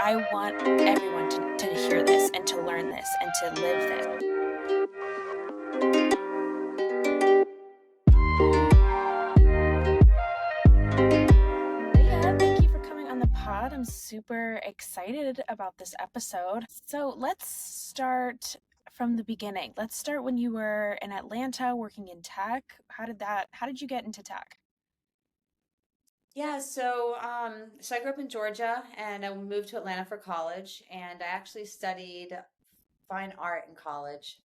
I want everyone to hear this and to learn this and to live this. Maria, thank you for coming on the pod. I'm super excited about this episode. So let's start from the beginning. Let's start when you were in Atlanta working in tech. How did you get into tech? Yeah, so I grew up in Georgia and I moved to Atlanta for college, and I actually studied fine art in college.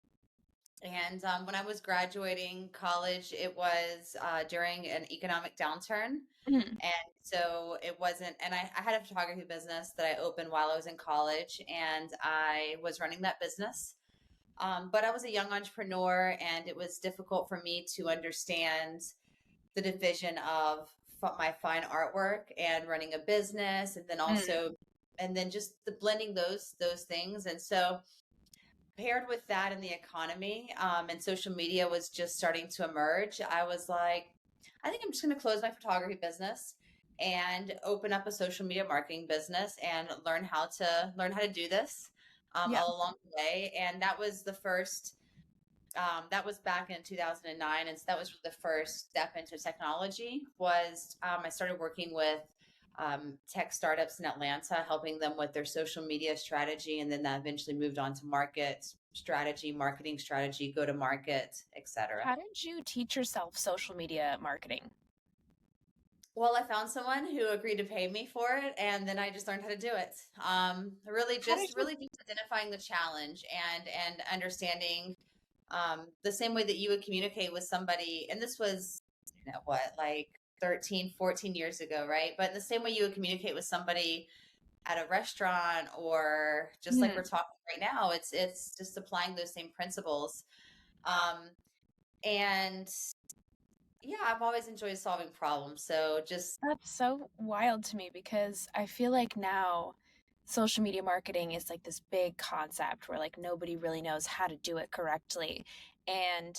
And when I was graduating college, it was during an economic downturn. Mm. And so it wasn't, and I had a photography business that I opened while I was in college, and I was running that business. But I was a young entrepreneur, and it was difficult for me to understand the division of my fine artwork and running a business, and then Mm. also, and then just the blending those things. And so paired with that in the economy, and social media was just starting to emerge, I was like, I think I'm just going to close my photography business and open up a social media marketing business and learn how to do this Yeah. all along the way. And that was the first that was back in 2009, and so that was the first step into technology. Was I started working with tech startups in Atlanta, helping them with their social media strategy, and then that eventually moved on to market strategy, marketing strategy, go to market, etc. How did you teach yourself social media marketing? Well, I found someone who agreed to pay me for it, and then I just learned how to do it. How did you Really just identifying the challenge and understanding the same way that you would communicate with somebody. And this was, what, like 13, 14 years ago, right? But in the same way you would communicate with somebody at a restaurant, or just like we're Mm. talking right now, it's just applying those same principles. Um, and yeah, I've always enjoyed solving problems. So just That's so wild to me because I feel like now social media marketing is like this big concept where like nobody really knows how to do it correctly. And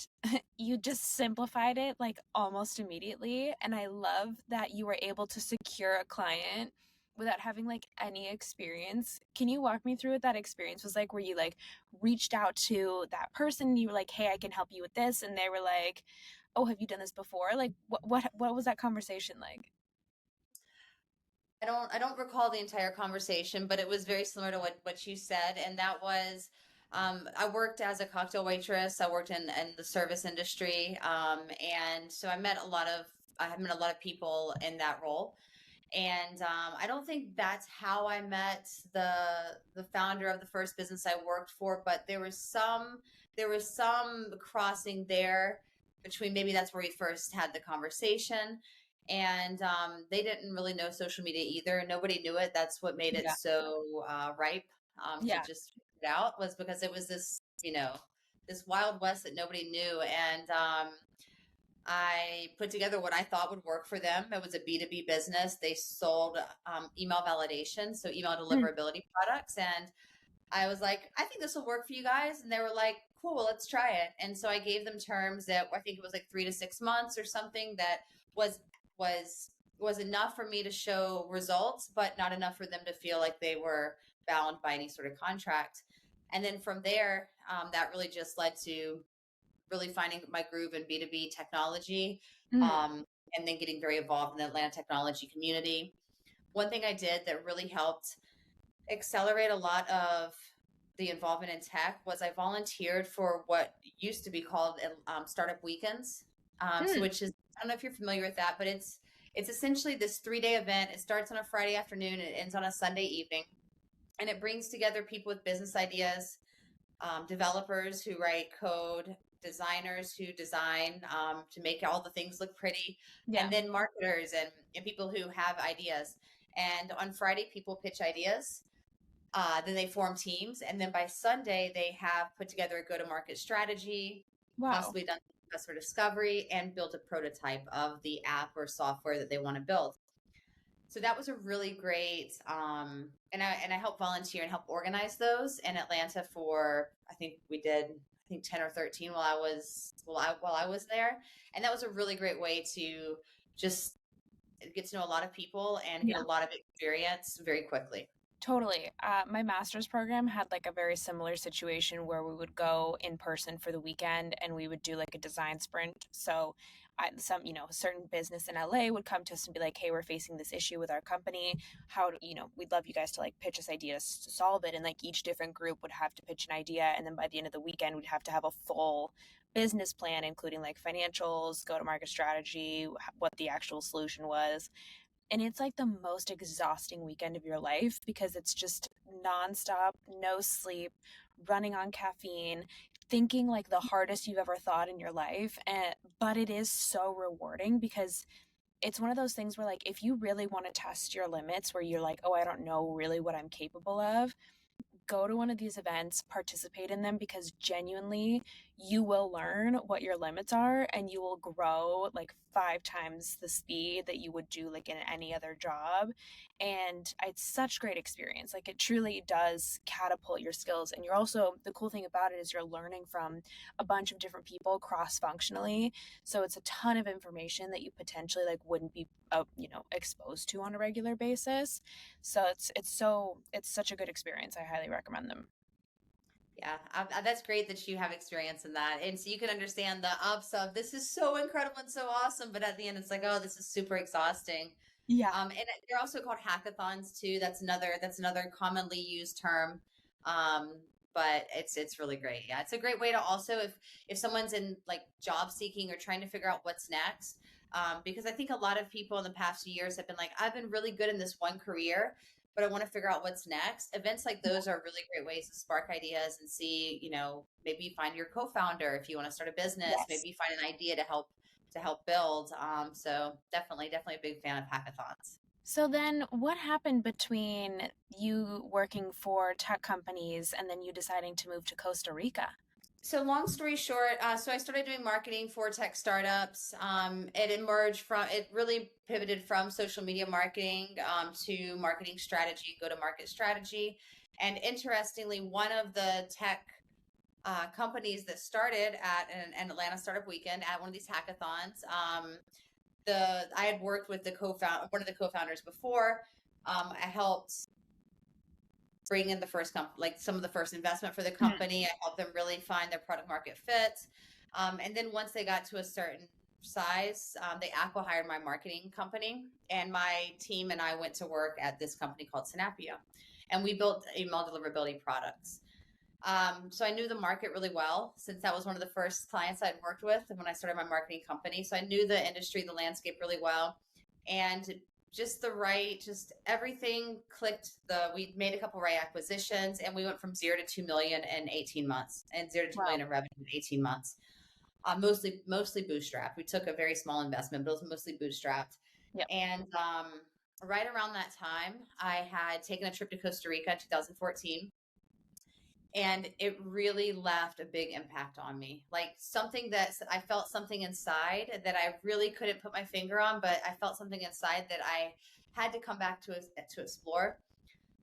you just simplified it like almost immediately. And I love that you were able to secure a client without having like any experience. Can you walk me through what that experience was like? Where you like reached out to that person and you were like, hey, I can help you with this. And they were like, oh, have you done this before? Like what was that conversation like? I don't recall the entire conversation, but it was very similar to what you said, and that was I worked as a cocktail waitress. I worked in the service industry, and so I have met a lot of people in that role. And I don't think that's how I met the founder of the first business I worked for, but there was some crossing there between, maybe that's where we first had the conversation. And they didn't really know social media either. Nobody knew it. That's what made it Yeah. so ripe to Yeah. just figure it out, was because it was this wild west that nobody knew. And I put together what I thought would work for them. It was a B2B business. They sold email validation, so email Mm. deliverability products. And I was like, I think this will work for you guys. And they were like, cool, well, let's try it. And so I gave them terms that I think it was like 3 to 6 months or something, that was was was enough for me to show results, but not enough for them to feel like they were bound by any sort of contract. And then from there, that really just led to really finding my groove in B2B technology, Mm. um, and then getting very involved in the Atlanta technology community. One thing I did that really helped accelerate a lot of the involvement in tech was I volunteered for what used to be called startup weekends. So Mm. which is, I don't know if you're familiar with that, but it's essentially this 3 day event. It starts on a Friday afternoon and it ends on a Sunday evening, and it brings together people with business ideas, developers who write code, designers who design to make all the things look pretty, Yeah. and then marketers and people who have ideas. And on Friday, people pitch ideas. Then they form teams. And then by Sunday, they have put together a go to market strategy, Wow. possibly done customer discovery, and built a prototype of the app or software that they want to build. So that was a really great, and I helped volunteer and help organize those in Atlanta for, I think we did, I think 10 or 13 while I was there. And that was a really great way to just get to know a lot of people and get a Yeah. lot of experience very quickly. Totally. My master's program had like a very similar situation where we would go in person for the weekend and we would do like a design sprint. So, a certain business in LA would come to us and be like, "Hey, we're facing this issue with our company. We'd love you guys to like pitch us ideas to solve it." And like each different group would have to pitch an idea, and then by the end of the weekend, we'd have to have a full business plan, including like financials, go to market strategy, what the actual solution was. And it's like the most exhausting weekend of your life because it's just nonstop, no sleep, running on caffeine, thinking like the hardest you've ever thought in your life. But it is so rewarding because it's one of those things where like if you really want to test your limits where you're like, "Oh, I don't know really what I'm capable of." Go to one of these events, participate in them because genuinely you will learn what your limits are and you will grow like 5 times the speed that you would do like in any other job. And it's such great experience. Like it truly does catapult your skills. And you're also, the cool thing about it is you're learning from a bunch of different people cross functionally. So it's a ton of information that you potentially like wouldn't be exposed to on a regular basis. So it's such a good experience. I highly recommend them. Yeah, that's great that you have experience in that. And so you can understand the ups of this is so incredible and so awesome. But at the end, it's like, oh, this is super exhausting. Yeah. And they're also called hackathons too. That's another commonly used term. Um, but it's really great. Yeah, it's a great way to also if someone's in like job seeking or trying to figure out what's next. Because I think a lot of people in the past few years have been like, I've been really good in this one career, but I want to figure out what's next. Events like those are really great ways to spark ideas and see, maybe you find your co-founder if you want to start a business, Yes. maybe you find an idea to help build. So definitely a big fan of hackathons. So then what happened between you working for tech companies and then you deciding to move to Costa Rica? So long story short, so I started doing marketing for tech startups. It really pivoted from social media marketing to marketing strategy, go to market strategy. And interestingly, one of the tech companies that started at an Atlanta startup weekend at one of these hackathons, I had worked with one of the co-founders before. I helped bring in the first like some of the first investment for the Mhm. company. I helped them really find their product market fit. And then once they got to a certain size, they acqui-hired my marketing company, and my team and I went to work at this company called Synapia, and we built email deliverability products. So I knew the market really well since that was one of the first clients I'd worked with when I started my marketing company. So I knew the industry, the landscape really well. And just everything clicked. We made a couple right acquisitions and we went from 0 to 2 million in 18 months and 0 to 2 million Wow. in revenue in 18 months. Mostly bootstrapped. We took a very small investment, but it was mostly bootstrapped. Yep. And right around that time, I had taken a trip to Costa Rica in 2014, and it really left a big impact on me. Like something that I felt something inside that I really couldn't put my finger on, but I felt something inside that I had to come back to explore.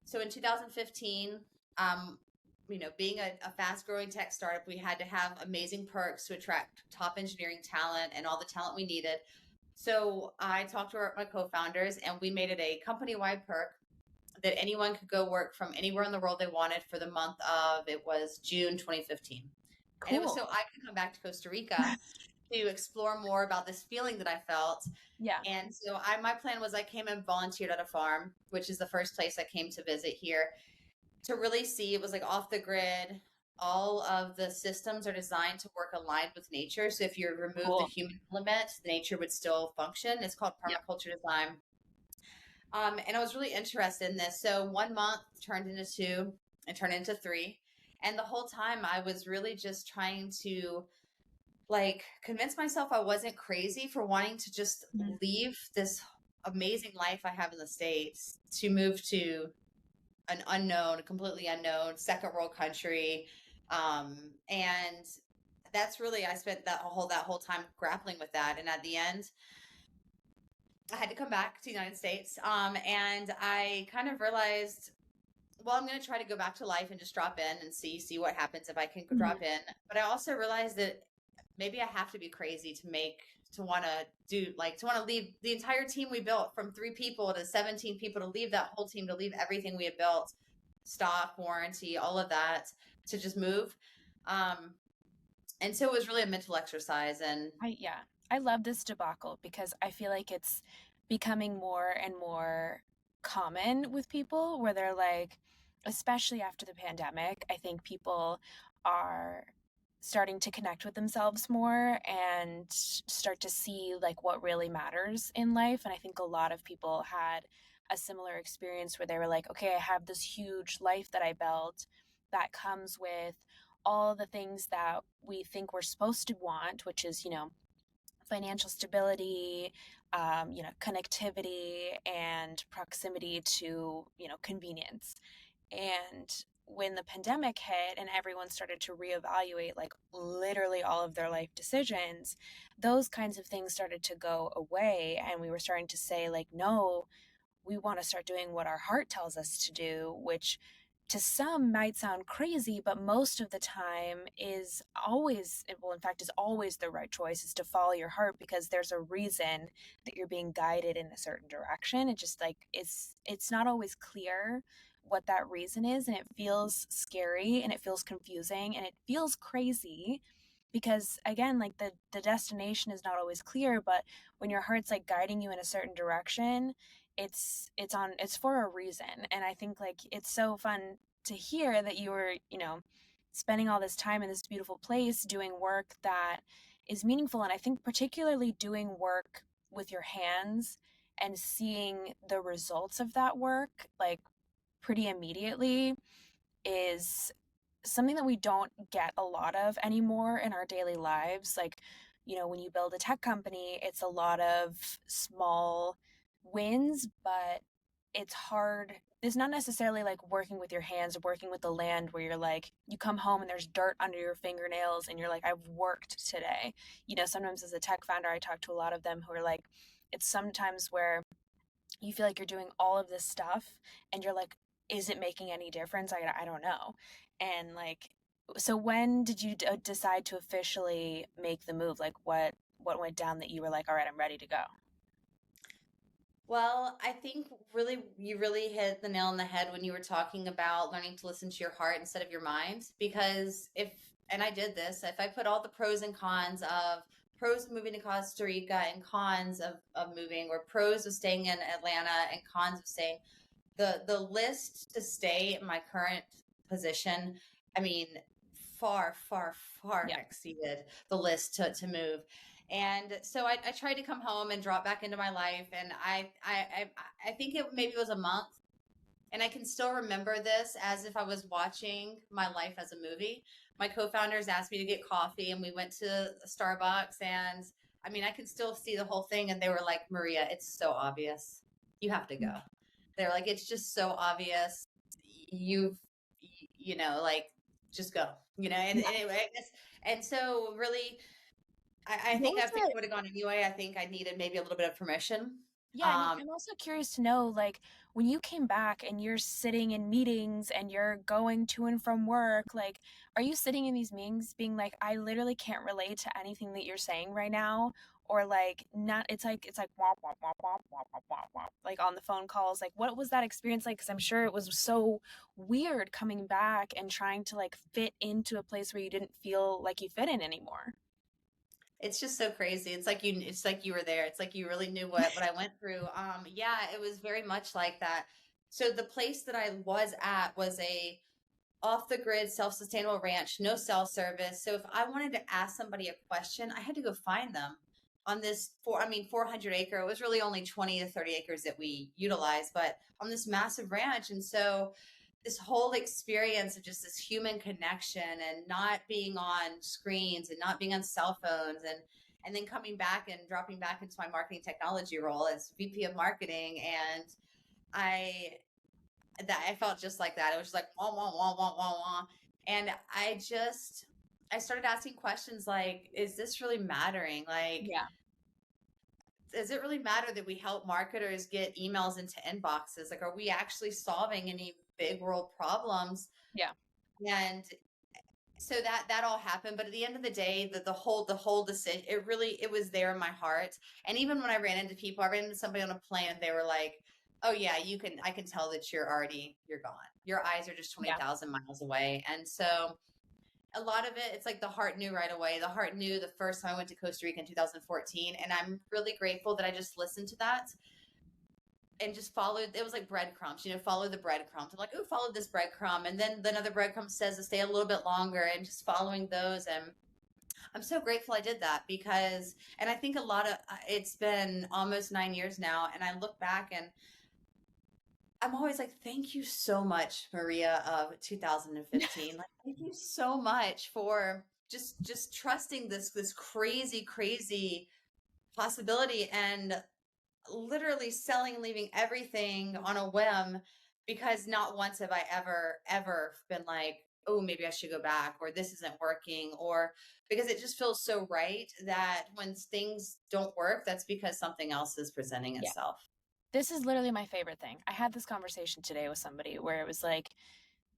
So in 2015, being a fast growing tech startup, we had to have amazing perks to attract top engineering talent and all the talent we needed. So I talked to my co-founders and we made it a company wide perk that anyone could go work from anywhere in the world they wanted for the month of, it was June 2015. And it was Cool. so I could come back to Costa Rica to explore more about this feeling that I felt. Yeah. And so my plan was I came and volunteered at a farm, which is the first place I came to visit here, to really see. It was like off the grid. All of the systems are designed to work aligned with nature. So if you remove the Cool. human element, nature would still function. It's called Yep. permaculture design. And I was really interested in this. So 1 month turned into two and turned into three. And the whole time I was really just trying to like convince myself I wasn't crazy for wanting to just Mhm. leave this amazing life I have in the States to move to an unknown, completely unknown second world country. And that's really, I spent that whole time grappling with that. And at the end, I had to come back to the United States. And I kind of realized, well, I'm going to try to go back to life and just drop in and see what happens if I can Mhm. drop in. But I also realized that maybe I have to be crazy to make to want to do like to want to leave the entire team we built from 3 people to 17 people, to leave that whole team, to leave everything we had built, stock, warranty, all of that, to just move. Um, and so it was really a mental exercise. And Yeah, I love this debacle because I feel like it's becoming more and more common with people where they're like, especially after the pandemic, I think people are starting to connect with themselves more and start to see like what really matters in life. And I think a lot of people had a similar experience where they were like, okay, I have this huge life that I built that comes with all the things that we think we're supposed to want, which is, financial stability, connectivity and proximity to, convenience. And when the pandemic hit and everyone started to reevaluate like literally all of their life decisions, those kinds of things started to go away. And we were starting to say, like, no, we want to start doing what our heart tells us to do, which to some might sound crazy, but most of the time is always, well, in fact, is always the right choice, is to follow your heart because there's a reason that you're being guided in a certain direction. It just like it's not always clear what that reason is, and it feels scary and it feels confusing and it feels crazy because again, like the destination is not always clear, but when your heart's like guiding you in a certain direction, it's for a reason. And I think like it's so fun to hear that you were, spending all this time in this beautiful place doing work that is meaningful. And I think particularly doing work with your hands and seeing the results of that work like pretty immediately is something that we don't get a lot of anymore in our daily lives. Like, when you build a tech company, it's a lot of small wins, but it's hard. It's not necessarily like working with your hands, working with the land where you're like, you come home and there's dirt under your fingernails and you're like, I've worked today. Sometimes as a tech founder, I talk to a lot of them who are like, it's sometimes where you feel like you're doing all of this stuff and you're like, is it making any difference? I don't know. And like, so when did you decide to officially make the move? Like what went down that you were like, all right, I'm ready to go? well, I think really you really hit the nail on the head when you were talking about learning to listen to your heart instead of your mind. Because if, and I did this, if I put all the pros and cons of pros of moving to Costa Rica and cons of moving, or pros of staying in Atlanta and cons of staying, the list to stay in my current position, I mean, far, far, far Yeah. exceeded the list to move. And so I tried to come home and drop back into my life. And I think it maybe was a month. And I can still remember this as if I was watching my life as a movie. My co-founders asked me to get coffee and we went to Starbucks, and I mean, I can still see the whole thing. And they were like, Maria, it's so obvious. You have to go. They're like, it's just so obvious. You've, like, just go, and Yeah. anyway, and so really, I What think was if it it? would have gone anyway, I think I needed maybe a little bit of permission. Yeah, and Um, I'm also curious to know, like, when you came back and you're sitting in meetings and you're going to and from work, like, are you sitting in these meetings being like, I literally can't relate to anything that you're saying right now? Or like not it's like womp womp womp womp womp womp womp womp like on the phone calls. Like what was that experience like? Because I'm sure it was so weird coming back and trying to like fit into a place where you didn't feel like you fit in anymore. it's just so crazy. It's like you were there. It's like you really knew what I went through. Yeah, it was very much like that. So the place that I was at was a off the grid, self sustainable ranch, no cell service. So if I wanted to ask somebody a question, I had to go find them on this 400 acre. It was really only 20 to 30 acres that we utilized, but on this massive ranch. And so this whole experience of just this human connection and not being on screens and not being on cell phones, and then coming back and dropping back into my marketing technology role as VP of marketing. And I that I felt just like that. It was just like wah wah wah wah wah wah. And I started asking questions like, is this really mattering? Like, Yeah. does it really matter that we help marketers get emails into inboxes? Like, are we actually solving any big world problems? Yeah. And So that all happened, but at the end of the day, the whole decision, it was there in my heart. And even when I ran into people, I ran into somebody on a plane, and they were like, "Oh yeah, I can tell that you're gone. Your eyes are just twenty Yeah. thousand miles away." And so a lot of it, it's like the heart knew right away. The heart knew the first time I went to Costa Rica in 2014, and I'm really grateful that I just listened to that and just followed. It was like breadcrumbs, follow the breadcrumbs. I'm like, oh, follow this breadcrumb, and then another breadcrumb says to stay a little bit longer, and just following those. And I'm so grateful I did that, because, and I think a lot of, it's been almost 9 years now, and I look back and I'm always like, thank you so much, Maria of 2015. Like, thank you so much for just trusting this crazy, crazy possibility, and literally selling and leaving everything on a whim, because not once have I ever been like, oh, maybe I should go back, or this isn't working, or because it just feels so right that when things don't work, that's because something else is presenting Yeah. itself. This is literally my favorite thing. I had this conversation today with somebody where it was like,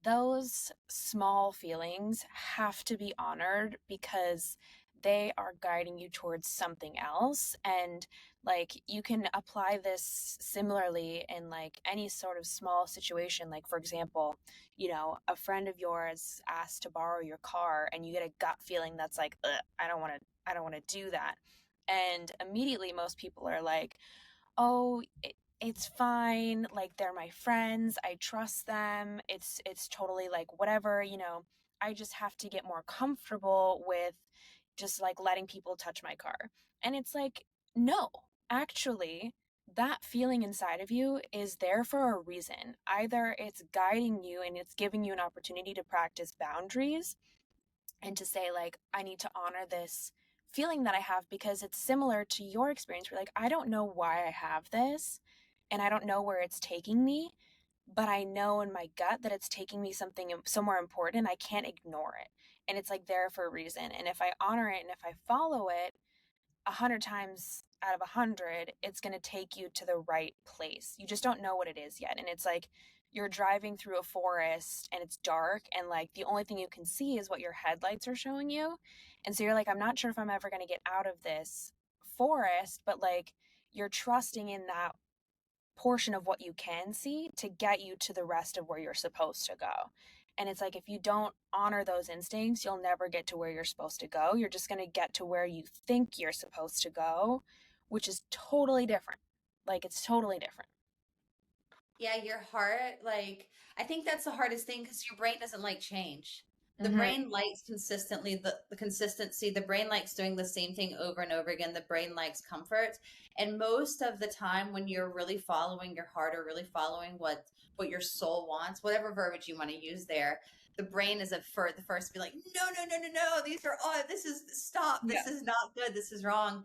those small feelings have to be honored because they are guiding you towards something else. And like, you can apply this similarly in like any sort of small situation. Like, for example, a friend of yours asked to borrow your car and you get a gut feeling that's like, I don't want to do that. And immediately most people are like, oh, it's fine, like they're my friends, I trust them, it's totally like whatever, I just have to get more comfortable with just like letting people touch my car. And it's like, no, actually, that feeling inside of you is there for a reason. Either it's guiding you and it's giving you an opportunity to practice boundaries and to say like, I need to honor this feeling that I have because it's similar to your experience where like, I don't know why I have this and I don't know where it's taking me, but I know in my gut that it's taking me somewhere important. I can't ignore it, and it's like there for a reason. And if I honor it and if I follow it, 100 times out of 100, it's going to take you to the right place. You just don't know what it is yet. And it's like you're driving through a forest and it's dark, and like the only thing you can see is what your headlights are showing you. And so you're like, I'm not sure if I'm ever going to get out of this forest, but like you're trusting in that portion of what you can see to get you to the rest of where you're supposed to go. And it's like if you don't honor those instincts, you'll never get to where you're supposed to go. You're just going to get to where you think you're supposed to go, which is totally different. Like it's totally different. Yeah, your heart, like, I think that's the hardest thing, because your brain doesn't like change. The Mhm. brain likes consistently the consistency. The brain likes doing the same thing over and over again. The brain likes comfort. And most of the time when you're really following your heart, or really following what your soul wants, whatever verbiage you want to use there, the brain is the first to be like, no, no, no, no, no, these are all, this is, stop, Yeah. this is not good, this is wrong.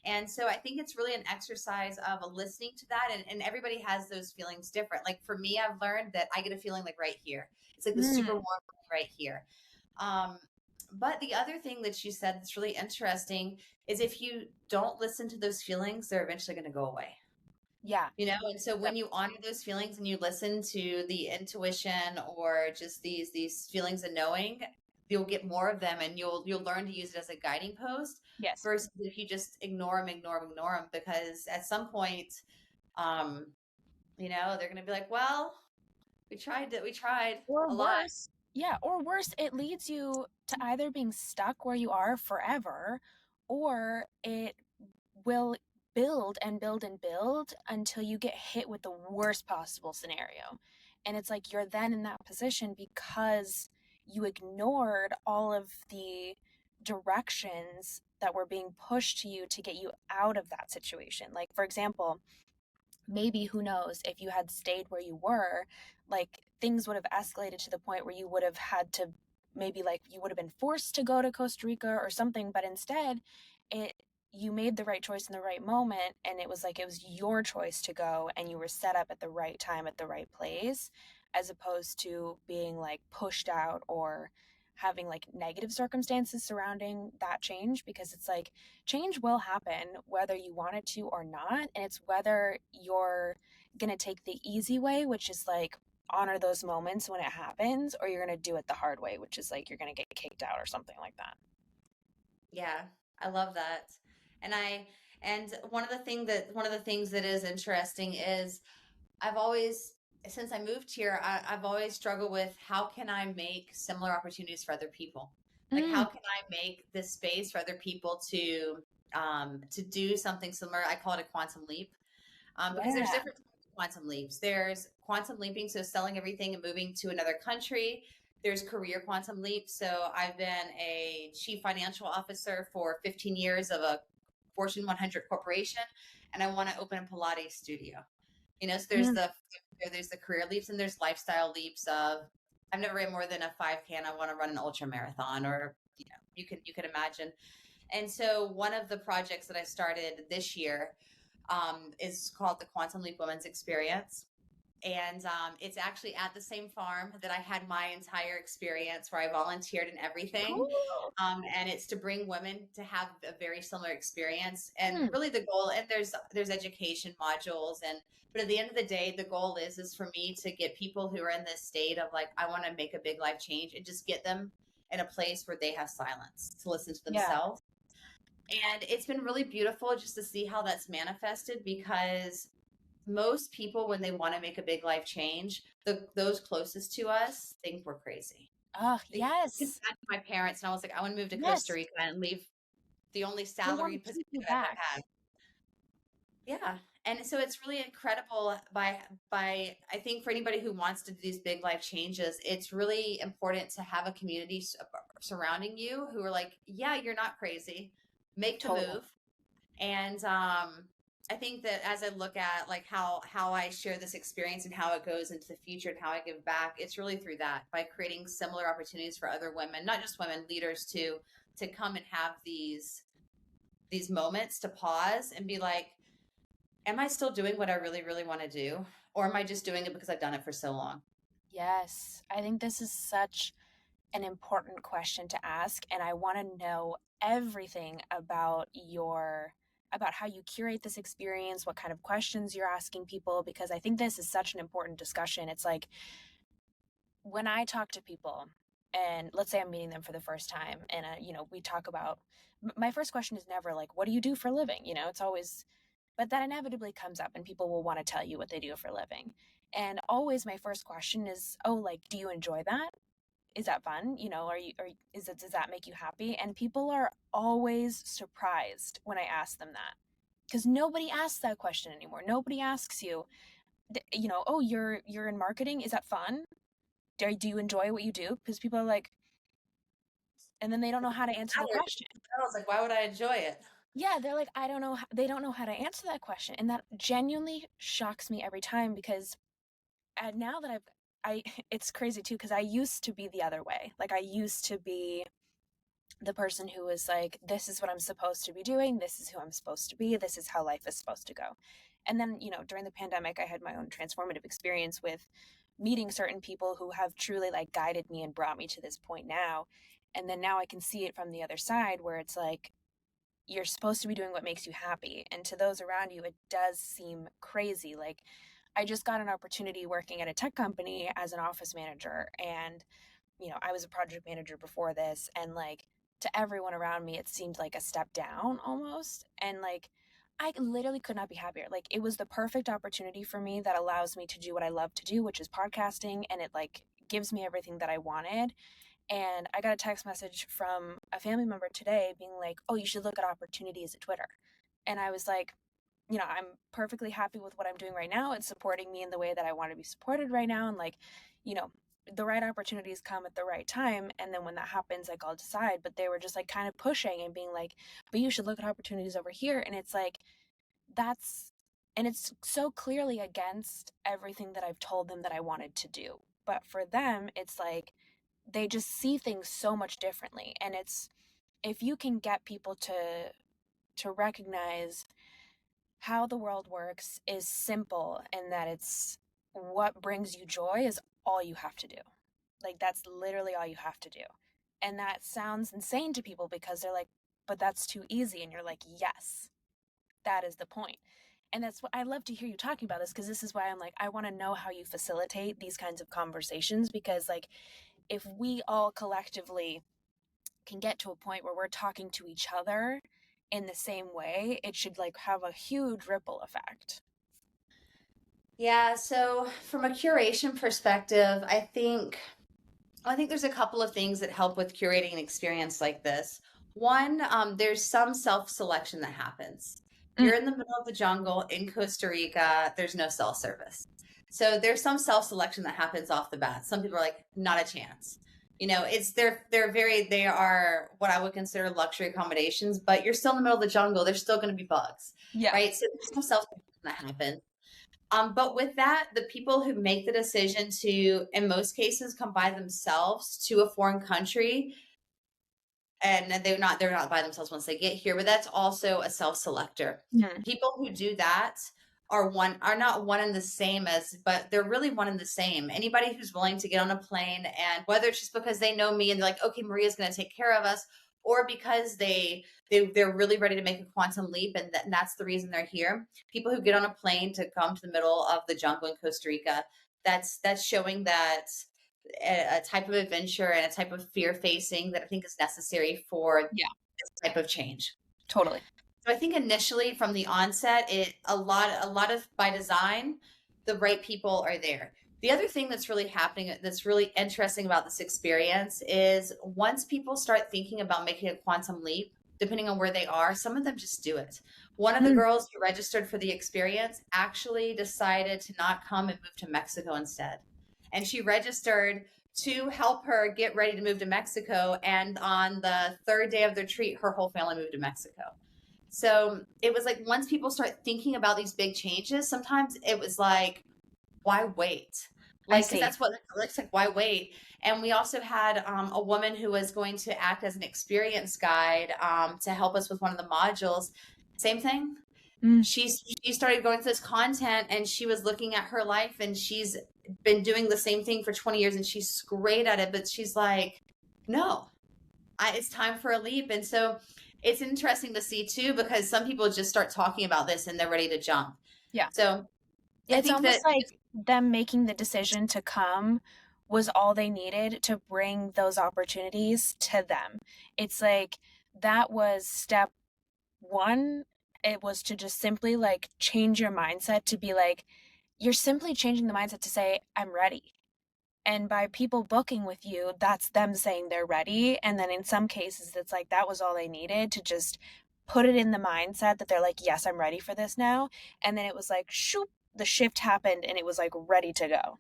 And so I think it's really an exercise of listening to that. And everybody has those feelings different. Like for me, I've learned that I get a feeling like right here. It's like the super Mm. warm right here. Um, but the other thing that you said that's really interesting is, if you don't listen to those feelings, they're eventually going to go away. Yeah. And so Yep. when you honor those feelings and you listen to the intuition, or just these feelings of knowing, you'll get more of them, and you'll learn to use it as a guiding post, Yes. versus if you just ignore them, because at some point, um they're going to be like, well, we tried Or a lot. worse. Yeah, or worse, it leads you to either being stuck where you are forever, or it will build and build and build until you get hit with the worst possible scenario. And it's like you're then in that position because you ignored all of the directions that were being pushed to you to get you out of that situation. Like, for example, maybe who knows, if you had stayed where you were, like things would have escalated to the point where you would have had to, maybe like you would have been forced to go to Costa Rica or something, but instead it you made the right choice in the right moment, and it was like it was your choice to go, and you were set up at the right time at the right place, as opposed to being like pushed out or having like negative circumstances surrounding that change. Because it's like change will happen whether you want it to or not. And it's whether you're going to take the easy way, which is like honor those moments when it happens, or you're going to do it the hard way, which is like you're going to get kicked out or something like that. Yeah, I love that. And I and one of the things that is interesting is I've always, since I moved here, I've always struggled with how can I make similar opportunities for other people? Like, how Mm, can I make this space for other people to do something similar? I call it a quantum leap, because there's yeah. different types of quantum leaps. There's quantum leaping, so selling everything and moving to another country. There's career quantum leap. So I've been a chief financial officer for 15 years of a Fortune 100 corporation, and I want to open a Pilates studio. So Mm, there's the career leaps, and there's lifestyle leaps of I've never ran more than a 5K, and I want to run an ultra marathon, or you can imagine. And so one of the projects that I started this year is called the Quantum Leap Women's Experience. And it's actually at the same farm that I had my entire experience where I volunteered and everything. cool. And it's to bring women to have a very similar experience. And Mm, really the goal, and there's education modules, but at the end of the day, the goal is for me to get people who are in this state of like, I want to make a big life change, and just get them in a place where they have silence to listen to yeah. themselves. And it's been really beautiful just to see how that's manifested, because most people, when they want to make a big life change, those closest to us think we're crazy. Oh, They can yes. imagine my parents, and I was like, I want to move to Costa Yes. Rica and leave the only They want salaried to position keep you I've ever back. had. Yeah. And so it's really incredible by I think for anybody who wants to do these big life changes, it's really important to have a community surrounding you who are like, yeah, you're not crazy. Make the Totally. move. And I think that as I look at like how I share this experience and how it goes into the future and how I give back, it's really through that, by creating similar opportunities for other women, not just women leaders, to come and have these moments to pause and be like, am I still doing what I really, really want to do? Or am I just doing it because I've done it for so long? Yes. I think this is such an important question to ask, and I want to know everything about how you curate this experience, what kind of questions you're asking people, because I think this is such an important discussion. It's like when I talk to people, and let's say I'm meeting them for the first time, and we talk about, my first question is never like, what do you do for a living? It's always, but that inevitably comes up, and people will want to tell you what they do for a living. And always my first question is, oh, like, do you enjoy that? Is that fun? Are you, or does that make you happy? And people are always surprised when I ask them that, because nobody asks that question anymore. Nobody asks you, oh, you're in marketing. Is that fun? Do you enjoy what you do? Because people are like, and then they don't know how to answer the question. I was like, why would I enjoy it? Yeah, they're like, I don't know. They don't know how to answer that question, and that genuinely shocks me every time, because now that I, it's crazy too, because I used to be the other way. Like I used to be the person who was like, this is what I'm supposed to be doing. This is who I'm supposed to be. This is how life is supposed to go. And then, during the pandemic, I had my own transformative experience with meeting certain people who have truly like guided me and brought me to this point now. And then now I can see it from the other side, where it's like, you're supposed to be doing what makes you happy. And to those around you, it does seem crazy. Like, I just got an opportunity working at a tech company as an office manager. And I was a project manager before this, and like, to everyone around me, it seemed like a step down almost. And like, I literally could not be happier. Like, it was the perfect opportunity for me that allows me to do what I love to do, which is podcasting. And it like gives me everything that I wanted. And I got a text message from a family member today being like, oh, you should look at opportunities at Twitter. And I was like, I'm perfectly happy with what I'm doing right now. It's supporting me in the way that I want to be supported right now. And like, you know, the right opportunities come at the right time. And then when that happens, like, I'll decide. But they were just like kind of pushing and being like, but you should look at opportunities over here. And it's like, that's, and it's so clearly against everything that I've told them that I wanted to do. But for them, it's like they just see things so much differently. And it's, if you can get people to recognize how the world works is simple, and that it's what brings you joy is all you have to do. Like, that's literally all you have to do. And that sounds insane to people because they're like, but that's too easy. And you're like, yes, that is the point. And that's what I love to hear you talking about this, because this is why I'm like, I want to know how you facilitate these kinds of conversations, because like if we all collectively can get to a point where we're talking to each other in the same way, it should like have a huge ripple effect. Yeah, so from a curation perspective, I think there's a couple of things that help with curating an experience like this. One, there's some self-selection that happens. Mm, You're in the middle of the jungle in Costa Rica, there's no cell service. So there's some self-selection that happens off the bat. Some people are like, not a chance. It's they are what I would consider luxury accommodations, but you're still in the middle of the jungle. There's still going to be bugs, yeah. right? So there's some self-selection that happens. But with that, the people who make the decision to, in most cases, come by themselves to a foreign country, and they're not by themselves once they get here, but that's also a self-selector. Mm, People who do that are not one and the same as, but they're really one and the same. Anybody who's willing to get on a plane, and whether it's just because they know me and they're like, okay, Maria's going to take care of us, or because they're really ready to make a quantum leap, and that's the reason they're here. People who get on a plane to come to the middle of the jungle in Costa Rica, that's showing that a type of adventure and a type of fear facing that I think is necessary for yeah, this type of change. totally. So I think initially from the onset, a lot of by design, the right people are there. The other thing that's really happening that's really interesting about this experience is once people start thinking about making a quantum leap, depending on where they are, some of them just do it. One of the Mm, girls who registered for the experience actually decided to not come and move to Mexico instead. And she registered to help her get ready to move to Mexico. And on the third day of the retreat, her whole family moved to Mexico. So it was like once people start thinking about these big changes, sometimes it was like, why wait? I Like, because see. that's what it looks like. Why wait? And we also had a woman who was going to act as an experience guide to help us with one of the modules. Same thing. Mm, She started going through this content, and she was looking at her life, and she's been doing the same thing for 20 years, and she's great at it. But she's like, no, it's time for a leap. And so it's interesting to see too, because some people just start talking about this and they're ready to jump. yeah. So I It's think that almost like them making the decision to come was all they needed to bring those opportunities to them. It's like that was step one. It was to just simply like change your mindset to be like, you're simply changing the mindset to say, I'm ready. And by people booking with you, that's them saying they're ready. And then in some cases, it's like that was all they needed to just put it in the mindset that they're like, yes, I'm ready for this now. And then it was like, shoop, the shift happened and it was like ready to go.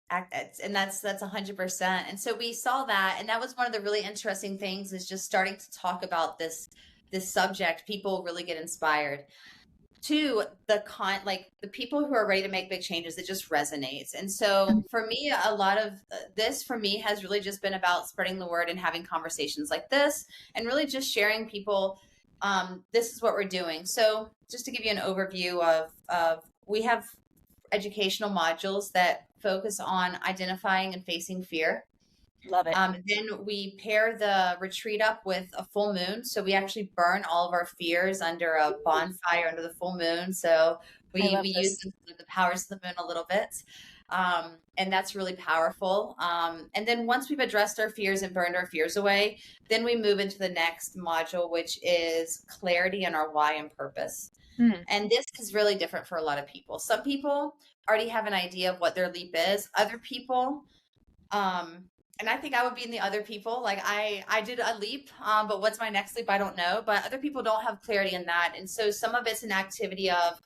and that's 100%. And so we saw that, and that was one of the really interesting things is just starting to talk about this subject. People really get inspired. To like the people who are ready to make big changes, it just resonates. And so for me, a lot of this for me has really just been about spreading the word and having conversations like this, and really just sharing people, this is what we're doing. So just to give you an overview of we have educational modules that focus on identifying and facing fear. Love it. Then we pair the retreat up with a full moon. So we actually burn all of our fears under a bonfire under the full moon. So I we love use this. the powers of the moon a little bit. And that's really powerful. And then once we've addressed our fears and burned our fears away, then we move into the next module, which is clarity and our why and purpose. Mm, And this is really different for a lot of people. Some people already have an idea of what their leap is. Other people, um, and I think I would be in the other people. Like I did a leap, but what's my next leap? I don't know. But other people don't have clarity in that. And so some of it's an activity of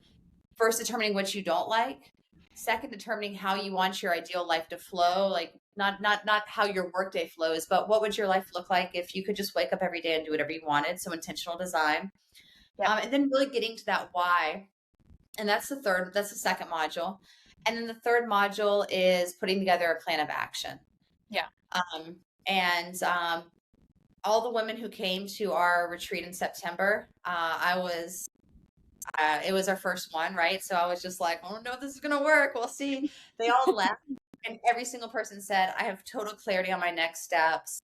first determining what you don't like, second determining how you want your ideal life to flow, like not how your workday flows, but what would your life look like if you could just wake up every day and do whatever you wanted. So intentional design. yep. And then really getting to that why. And that's the second module. And then the third module is putting together a plan of action. Yeah. Um, and all the women who came to our retreat in September, it was our first one, right? So I was just like, oh no, this is going to work. We'll see. They all left, and every single person said, I have total clarity on my next steps.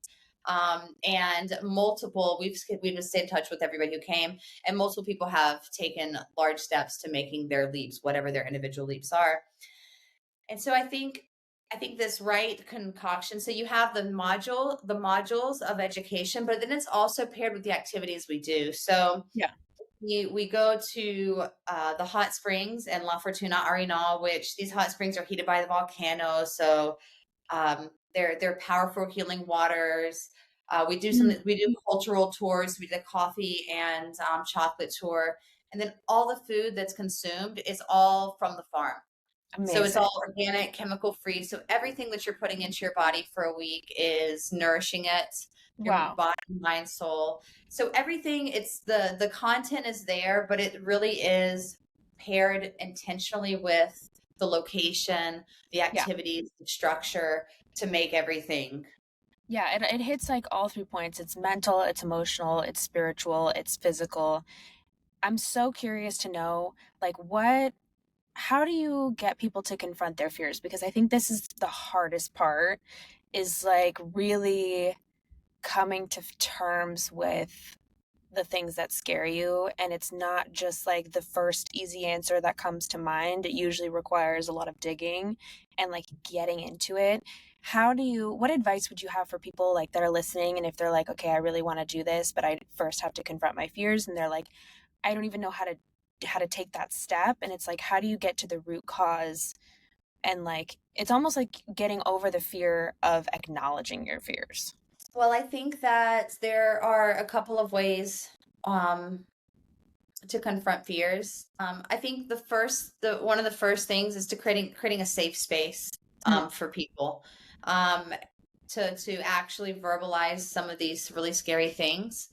And multiple, we've just stayed in touch with everybody who came, and multiple people have taken large steps to making their leaps, whatever their individual leaps are. And so I think this right concoction. So you have the modules of education, but then it's also paired with the activities we do. So Yeah. we go to the hot springs in La Fortuna, Arenal, which these hot springs are heated by the volcano. So they're powerful healing waters. Mm, we do cultural tours. We did a coffee and chocolate tour, and then all the food that's consumed is all from the farm. So it's amazing. all organic, chemical free. So everything that you're putting into your body for a week is nourishing it, your Wow. body, mind, soul. So everything, it's the content is there, but it really is paired intentionally with the location, the Yeah. activities, the structure to make everything. Yeah, it hits like all 3 points. It's mental, it's emotional, it's spiritual, it's physical. I'm so curious to know, like, how do you get people to confront their fears? Because I think this is the hardest part, is like really coming to terms with the things that scare you. And it's not just like the first easy answer that comes to mind. It usually requires a lot of digging and like getting into it. What advice would you have for people like that are listening? And if they're like, okay, I really want to do this, but I first have to confront my fears, and they're like, I don't even know how to take that step. And it's like, how do you get to the root cause? And like, it's almost like getting over the fear of acknowledging your fears. Well, I think that there are a couple of ways um, to confront fears. I think the one of the first things is to creating a safe space Mm, for people um, to actually verbalize some of these really scary things.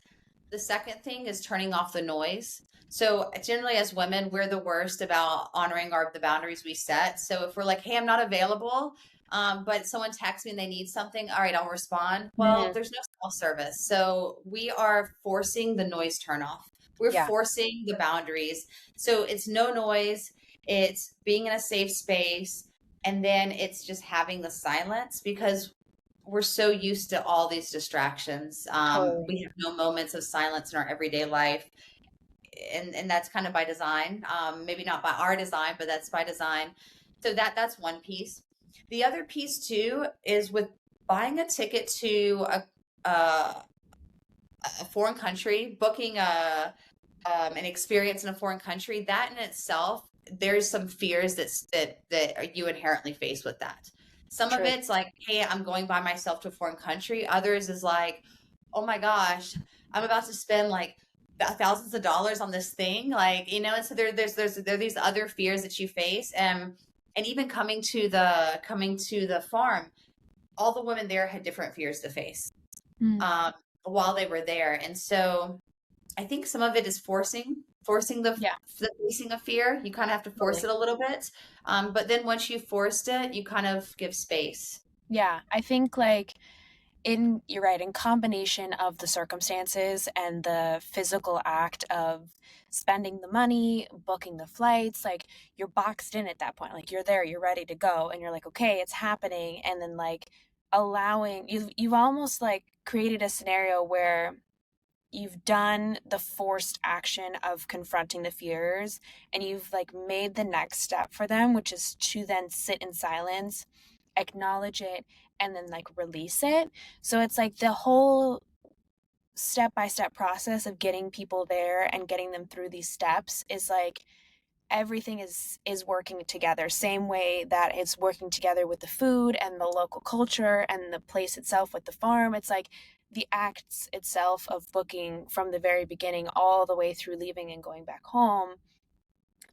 The second thing is turning off the noise. So generally as women, we're the worst about honoring the boundaries we set. So if we're like, hey, I'm not available, but someone texts me and they need something, all right, I'll respond. Well, mm, there's no self-service. So we are forcing the noise turn off. We're yeah, forcing the boundaries. So it's no noise, it's being in a safe space, and then it's just having the silence because we're so used to all these distractions. totally. We have no moments of silence in our everyday life, and that's kind of by design. Maybe not by our design, but that's by design. So that's one piece. The other piece too is with buying a ticket to a foreign country, booking an experience in a foreign country. That in itself, there's some fears that you inherently face with that. Some of True. it's like, hey, I'm going by myself to a foreign country. Others is like, oh my gosh, I'm about to spend like thousands of dollars on this thing, like and so there are these other fears that you face, and even coming to the farm, all the women there had different fears to face Mm, um, while they were there, and so I think some of it is forcing yeah, the facing of fear. You kind of have to force totally. it a little bit, but then once you forced it, you kind of give space. Yeah, I think like you're right, in combination of the circumstances and the physical act of spending the money, booking the flights, like you're boxed in at that point. Like you're there, you're ready to go, and you're like, okay, it's happening. And then like you've almost like created a scenario where you've done the forced action of confronting the fears, and you've like made the next step for them, which is to then sit in silence, acknowledge it, and then like release it. So it's like the whole step by step process of getting people there and getting them through these steps is like everything is working together, same way that it's working together with the food and the local culture and the place itself with the farm. It's like the acts itself of booking from the very beginning all the way through leaving and going back home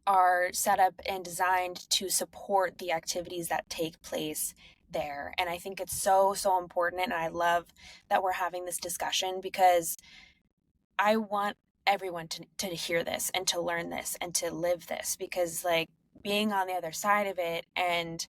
are set up and designed to support the activities that take place there. And I think it's so important, and I love that we're having this discussion because I want everyone to hear this and to learn this and to live this, because like being on the other side of it and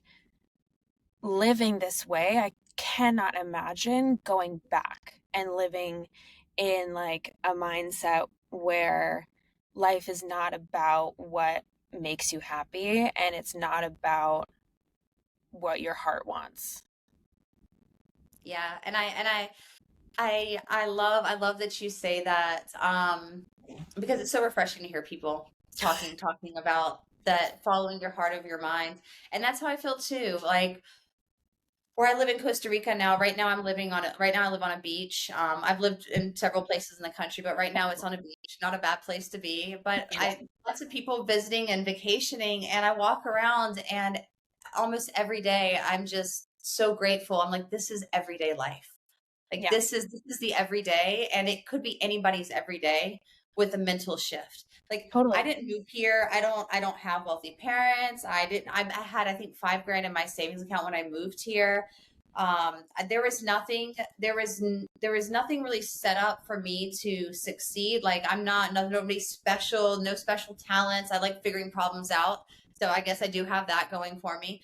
living this way, I cannot imagine going back and living in like a mindset where life is not about what makes you happy and it's not about what your heart wants. Yeah, and I I love that you say that, because it's so refreshing to hear people talking about that, following your heart of your mind. And that's how I feel too. Like, where I live in Costa Rica now, right now right now I live on a beach. I've lived in several places in the country, but right now it's on a beach, not a bad place to be. But Yeah. I lots of people visiting and vacationing, and I walk around, and almost every day I'm just so grateful. I'm like, this is everyday life. Like, Yeah, this is the everyday, and it could be anybody's everyday with a mental shift. Like, I totally. didn't move here. I don't have wealthy parents. I had, I think, 5 grand in my savings account when I moved here. There was nothing, there was nothing really set up for me to succeed. Like, I'm not, nobody special, no special talents. I like figuring problems out. So I guess I do have that going for me.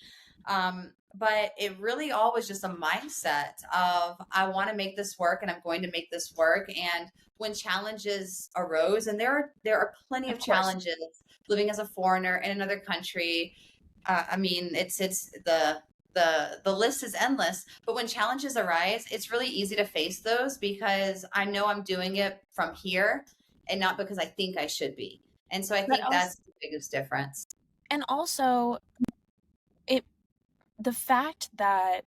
But it really all was just a mindset of, I want to make this work, and I'm going to make this work. And when challenges arose, and there are plenty Of of course. challenges living as a foreigner in another country. I mean, it's the list is endless. But when challenges arise, it's really easy to face those because I know I'm doing it from here and not because I think I should be. And so I But think also, that's the biggest difference. and also it the fact that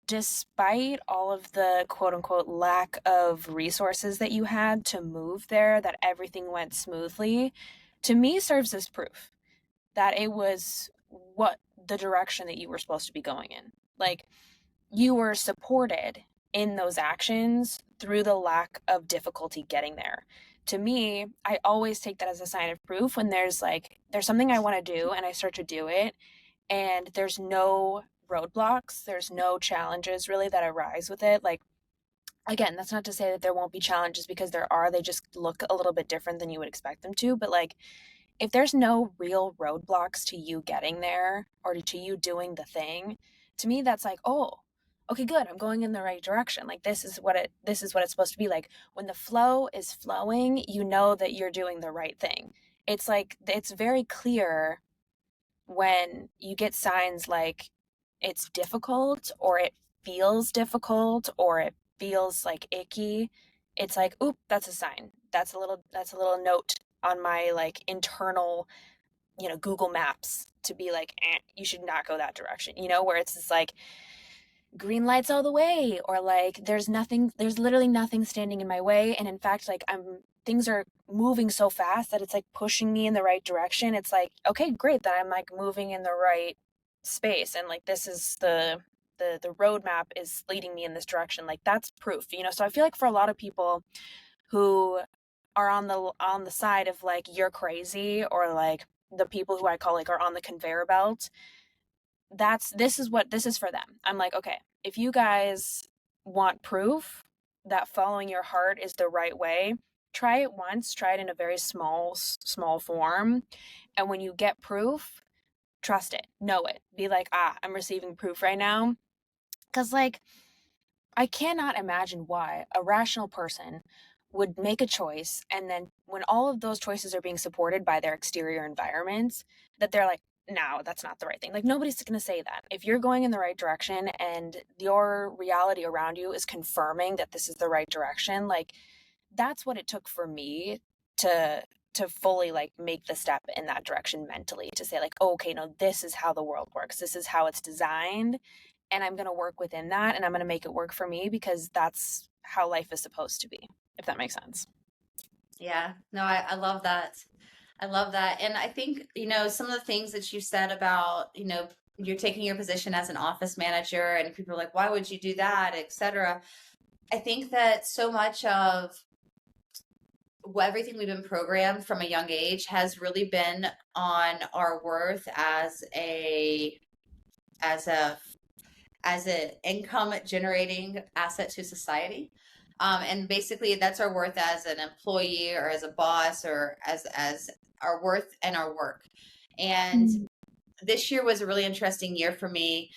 despite all of the quote unquote lack of resources that you had to move there, that everything went smoothly, to me serves as proof that it was what the direction that you were supposed to be going in. Like, you were supported in those actions through the lack of difficulty getting there. To me, I always take that as a sign of proof when there's something I want to do and I start to do it, and there's no roadblocks, there's no challenges really that arise with it. Like, again, that's not to say that there won't be challenges, because there are. They just look a little bit different than you would expect them to. But like, if there's no real roadblocks to you getting there or to you doing the thing, to me that's like, oh, okay, good, I'm going in the right direction. Like, this is what it's supposed to be. Like, when the flow is flowing, you know that you're doing the right thing. It's like, it's very clear when you get signs like it's difficult, or it feels difficult, or it feels like icky. It's like, oop, that's a sign. That's a little note on my like internal, Google Maps to be like, you should not go that direction, where it's just like green lights all the way, or like there's literally nothing standing in my way. And in fact, like, things are moving so fast that it's like pushing me in the right direction. It's like, okay, great, that I'm like moving in the right space, and like this is the roadmap is leading me in this direction. Like, that's proof. So I feel like for a lot of people who are on the side of like, you're crazy, or like the people who I call like are on the conveyor belt, this is for them. I'm like, okay, if you guys want proof that following your heart is the right way, try it once, try it in a very small form, and when you get proof, trust it, know it, be like, I'm receiving proof right now. Because like, I cannot imagine why a rational person would make a choice, and then when all of those choices are being supported by their exterior environments, that they're like, no, that's not the right thing. Like, nobody's going to say that. If you're going in the right direction and your reality around you is confirming that this is the right direction, like, that's what it took for me to fully like make the step in that direction mentally, to say like, oh, okay, no, this is how the world works, this is how it's designed, and I'm going to work within that, and I'm going to make it work for me, because that's how life is supposed to be, if that makes sense. Yeah, no, I love that. I love that. And I think, some of the things that you said about, you're taking your position as an office manager, and people are like, why would you do that, etc. I think that so much of everything we've been programmed from a young age has really been on our worth as a as an income generating asset to society. And basically that's our worth as an employee or as a boss, or as our worth and our work. And this year was a really interesting year for me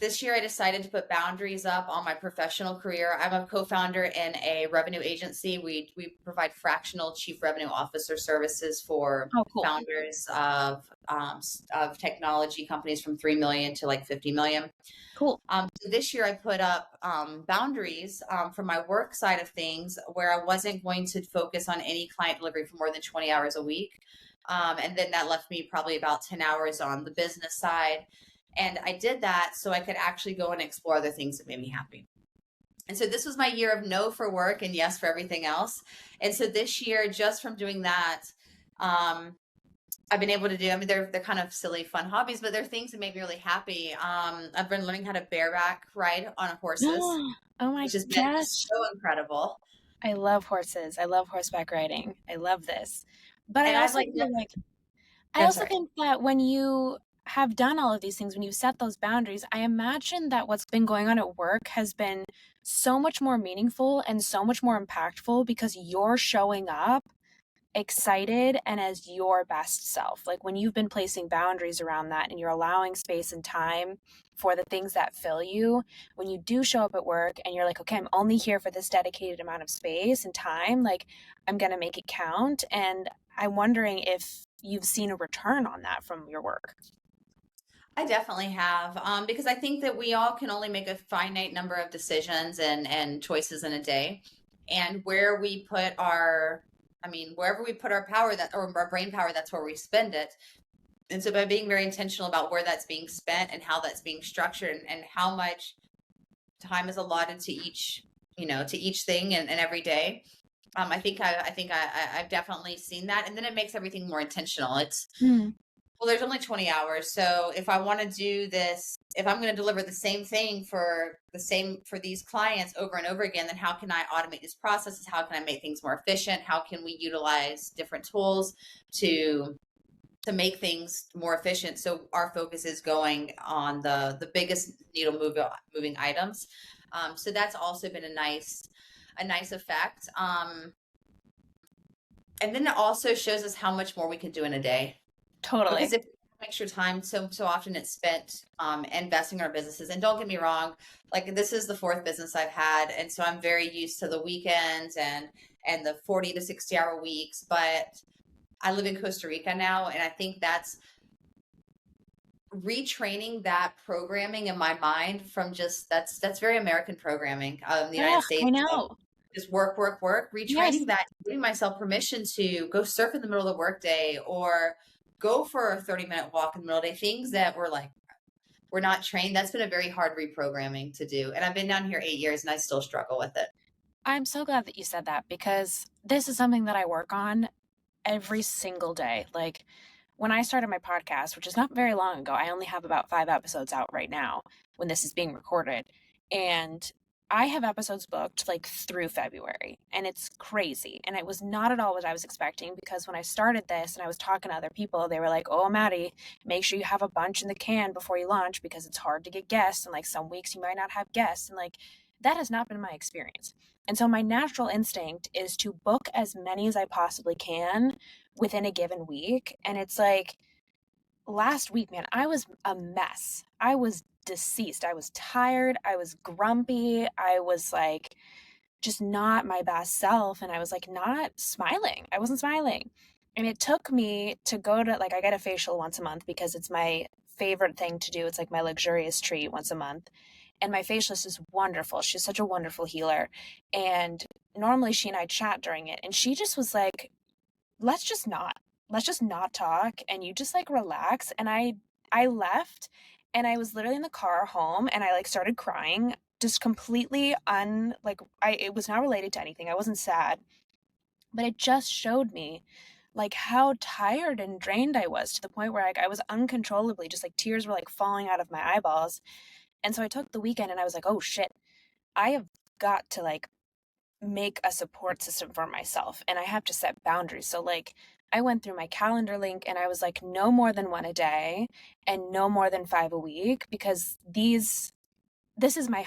this year I decided to put boundaries up on my professional career. I'm a co-founder in a revenue agency. We provide fractional chief revenue officer services for Oh, cool. founders of technology companies from 3 million to like 50 million. Cool. So this year I put up boundaries from my work side of things where I wasn't going to focus on any client delivery for more than 20 hours a week. And then that left me probably about 10 hours on the business side. And I did that so I could actually go and explore other things that made me happy. And so this was my year of no for work and yes for everything else. And so this year, just from doing that, I've been able to do, I mean, they're kind of silly, fun hobbies, but they're things that make me really happy. I've been learning how to bareback ride on horses, Oh my which has been gosh. so incredible. I love horses. I love horseback riding. I love this. But I And I've also like, feel like I I'm also sorry. think that when you have done all of these things, when you set those boundaries, I imagine that what's been going on at work has been so much more meaningful and so much more impactful because you're showing up excited and as your best self. Like when you've been placing boundaries around that and you're allowing space and time for the things that fill you, when you do show up at work and you're like, okay, I'm only here for this dedicated amount of space and time, like I'm going to make it count. And I'm wondering if you've seen a return on that from your work. I definitely have, because I think that we all can only make a finite number of decisions and choices in a day, and where we put our, I mean, wherever we put our power, that or our brain power, that's where we spend it. And so by being very intentional about where that's being spent and how that's being structured and how much time is allotted to each, to each thing and every day, I've definitely seen that, and then it makes everything more intentional. It's Mm, Well, there's only 20 hours. So if I want to do this, if I'm going to deliver the same thing for these clients over and over again, then how can I automate these processes? How can I make things more efficient? How can we utilize different tools to make things more efficient? So our focus is going on the biggest moving items. So that's also been a nice effect. And then it also shows us how much more we can do in a day. Because totally. if extra time, so often it's spent investing in our businesses. And don't get me wrong, like this is the fourth business I've had, and so I'm very used to the weekends and the 40 to 60-hour weeks. But I live in Costa Rica now, and I think that's retraining that programming in my mind from just that's very American programming in the United Yeah, I States. know. Just work, work, work, Yes. retraining that, giving myself permission to go surf in the middle of the workday or go for a 30-minute walk in the middle of the day, things that were like, we're not trained. That's been a very hard reprogramming to do. And I've been down here 8 years and I still struggle with it. I'm so glad that you said that because this is something that I work on every single day. Like when I started my podcast, which is not very long ago, I only have about 5 episodes out right now when this is being recorded. And I have episodes booked like through February, and it's crazy. And it was not at all what I was expecting because when I started this and I was talking to other people, they were like, oh, Maddie, make sure you have a bunch in the can before you launch because it's hard to get guests. And like some weeks you might not have guests. And like that has not been my experience. And so my natural instinct is to book as many as I possibly can within a given week. And it's like last week, man, I was a mess. I was deceased. I was tired. I was grumpy. I was like just not my best self. And I was like not smiling. I wasn't smiling. And it took me to go to like, I get a facial once a month because it's my favorite thing to do. It's like my luxurious treat once a month. And my facialist is wonderful. She's such a wonderful healer. And normally she and I chat during it. And she just was like, let's just not let's just not talk and you just like relax. And I left and I was literally in the car home and I like started crying just completely like I it was not related to anything. I wasn't sad, but it just showed me like how tired and drained I was to the point where like I was uncontrollably just like tears were like falling out of my eyeballs. And so I took the weekend and I was like, oh shit, I have got to like make a support system for myself and I have to set boundaries. So like I went through my calendar link and I was like no more than one a day and no more than 5 a week because this is my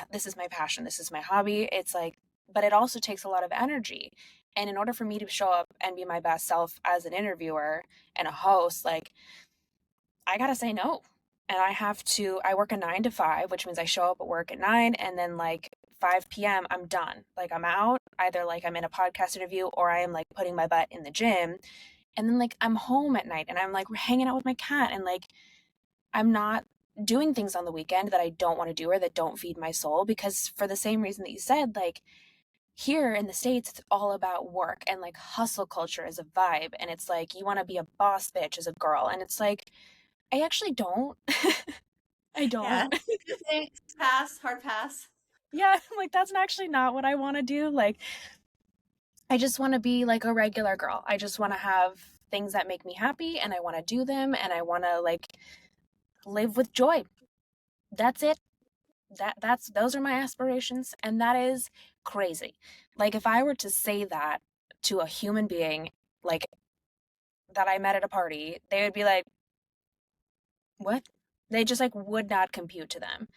passion. This is my hobby. It's like but it also takes a lot of energy. And in order for me to show up and be my best self as an interviewer and a host, like I got to say no. and I work a 9 to 5, which means I show up at work at 9, and then like 5 p.m. I'm done. Like I'm out, either like I'm in a podcast interview or I am like putting my butt in the gym. And then like I'm home at night and I'm like hanging out with my cat, and like I'm not doing things on the weekend that I don't want to do or that don't feed my soul, because for the same reason that you said, like here in the States, it's all about work, and like hustle culture is a vibe. And it's like you want to be a boss bitch as a girl. And it's like, I actually don't. I Yeah. don't. Thanks. Pass. Hard pass. Yeah, like that's actually not what I want to do. Like, I just want to be like a regular girl. I just want to have things that make me happy and I want to do them and I want to like live with joy. That's it. That's those are my aspirations, and that is crazy. Like if I were to say that to a human being like that I met at a party, they would be like, "What?" They just like would not compute to them.